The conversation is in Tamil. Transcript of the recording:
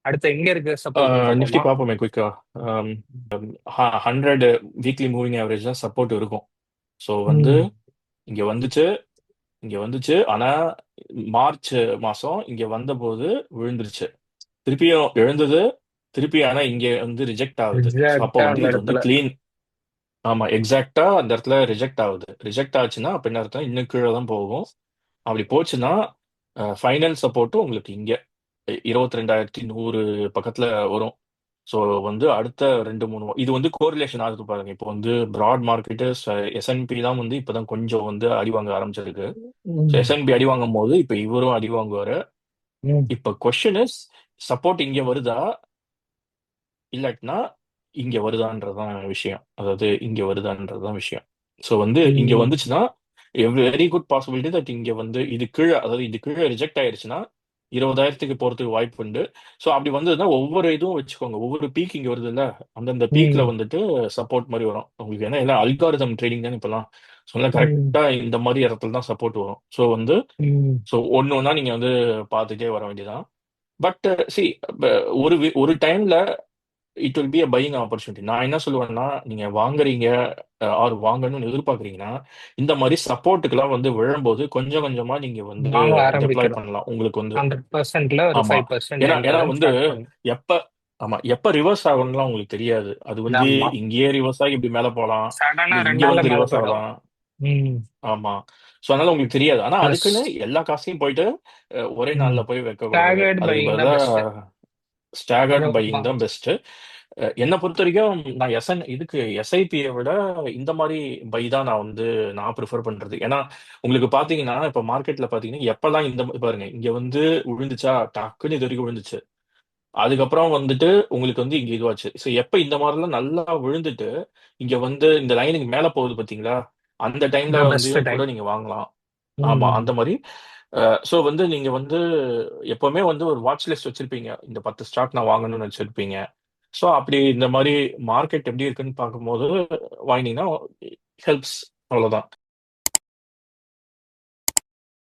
அடுத்து எங்க இருக்கு சப்போர்ட்னு நிஃப்டி பார்ப்போமா? பார்ப்போமே குயிக்கா. 100 வீக்லி மூவிங் ஆவரேஜ் தான் சப்போர்ட் இருக்கும். ஸோ வந்து ம். இங்க வந்துச்சு, இங்க வந்துச்சு. ஆனா மார்ச் மாசம் இங்க வந்தபோது விழுந்துருச்சு. திருப்பியும் எழுந்தது. திருப்பி ஆனா இங்க வந்து ரிஜெக்ட் ஆகுது. ஸோ அப்போ எக்ஸாக்டா வந்து அந்த இது வந்து இடத்துல. கிளீன். ஆமா, எக்ஸாக்டா அந்த இடத்துல ரிஜெக்ட் ஆகுது. ரிஜெக்ட் ஆச்சுன்னா அப்ப என்ன அர்த்தம்? இன்னும் கீழே தான் போகும். அப்படி போச்சுன்னா ஃபைனல் சப்போர்ட்டும் உங்களுக்கு இங்க 22,100 பக்கத்துல வரும். ஸோ வந்து அடுத்த 2 3 இது வந்து கோரிலேஷன் ஆகுது பாருங்க. இப்போ வந்து பிராட் மார்க்கெட்டு எஸ்என்பி தான் வந்து இப்பதான் கொஞ்சம் வந்து அடி வாங்க ஆரம்பிச்சிருக்கு. ஸோ ம். எஸ்என்பி அடி வாங்கும் போது இப்போ இவரும் அடி வாங்குவாரு. ம். இப்போ கொஸ்டின் இஸ், சப்போர்ட் இங்க வருதா இல்லாட்டினா இங்க வருதான்றதுதான் விஷயம். அதாவது இங்க வருதான்றதுதான் விஷயம். ஸோ வந்து இங்க ம். வந்துச்சுன்னா வெரி குட் பாசிபிலிட்டி தட் இங்க வந்து இது கீழே, அதாவது இது கீழே ரிஜெக்ட் ஆயிருச்சுன்னா 20,000க்கு போறதுக்கு வாய்ப்பு உண்டு. ஸோ அப்படி வந்ததுன்னா ஒவ்வொரு இதுவும் வச்சுக்கோங்க. ஒவ்வொரு பீக் இங்க வருது இல்ல, அந்தந்த பீக்ல ம். வந்துட்டு சப்போர்ட் மாதிரி வரும் உங்களுக்கு. ஏன்னா எல்லாம் அல்காரிதம் ட்ரேடிங் தானே இப்பெல்லாம். சொன்னா ம். கரெக்டா இந்த மாதிரி இடத்துல தான் சப்போர்ட் வரும். ஸோ வந்து ம். ஸோ ஒன்னு ஒன்னா நீங்க வந்து பார்த்துட்டே வர வேண்டியதான். பட் சி, ஒரு டைம்ல it will be a buying opportunity. நான் என்ன சொல்லுவேன்னா, நீங்க வாங்குறீங்க ஆர் வாங்கணும்னு எதிர்பார்க்குறீங்கன்னா, இந்த மாதிரி சப்போர்ட்டுக்கெல்லாம் வந்து விழும்போது கொஞ்சம் கொஞ்சமா நீங்க வந்து வாங்க டெப்ளாய் ஆரம்பிக்கணும். பண்ணலாம். உங்களுக்கு வந்து 100%ல ஒரு ஆமா. 5% ஏன்னா ஏன்னா என்ட்ரதுன்னு வந்து ஸ்டார்ட் பண்ணும். எப்ப ஆமா எப்ப ரிவர்ஸ் ஆகும்லாம் உங்களுக்கு தெரியாது. அது வந்து ஆமா. இங்கேயே ரிவர்ஸ் ஆகி இப்படி மேல போலாம். சடனா இல்ல இங்க 2 நாள்ல வந்து மேல ரிவர்ஸ் போயிடும். ஆகலாம். ம். ஆமா. ஸோ அதனால உங்களுக்கு தெரியாது. ஆனா பிளஸ் அதுக்குன்னு எல்லா காசையும் போயிட்டு ஒரே ம் நாள்ல போய் வைக்கக்கூடாது. ஸ்டாகர்டு அதுக்கு பையிங் தான் பதிலா பெஸ்ட். ஸ்டாகர்ட் கொஞ்சம் பையிங் தான் பெஸ்ட். என்னை பொறுத்த வரைக்கும் நான் இதுக்கு எஸ்ஐபியை விட இந்த மாதிரி பை தான் நான் ப்ரிஃபர் பண்றது. ஏன்னா உங்களுக்கு பாத்தீங்கன்னா இப்ப மார்க்கெட்ல பாத்தீங்கன்னா எப்பெல்லாம் பாருங்க இங்க வந்து விழுந்துச்சா டக்குன்னு இது வரைக்கும் விழுந்துச்சு. அதுக்கப்புறம் வந்துட்டு உங்களுக்கு வந்து இங்க இதுவாச்சு. ஸோ எப்ப இந்த மாதிரிலாம் நல்லா விழுந்துட்டு இங்க வந்து இந்த லைனுக்கு மேல போகுது பாத்தீங்களா, அந்த டைம்ல இதான் வந்து பெஸ்ட் கூட டைம். நீங்க வாங்கலாம். ஆமா, ம். அந்த மாதிரி. ஸோ வந்து நீங்க வந்து எப்பவுமே வந்து ஒரு வாட்ச் லிஸ்ட் வச்சிருப்பீங்க. இந்த 10 ஸ்டாக் நான் வாங்கணும்னு வச்சிருப்பீங்க. ஸோ அப்படி இந்த மாதிரி மார்க்கெட் எப்படி இருக்குன்னு பார்க்கும்போது வாங்கினீங்கன்னா ஹெல்ப்ஸ். அவ்வளவுதான்.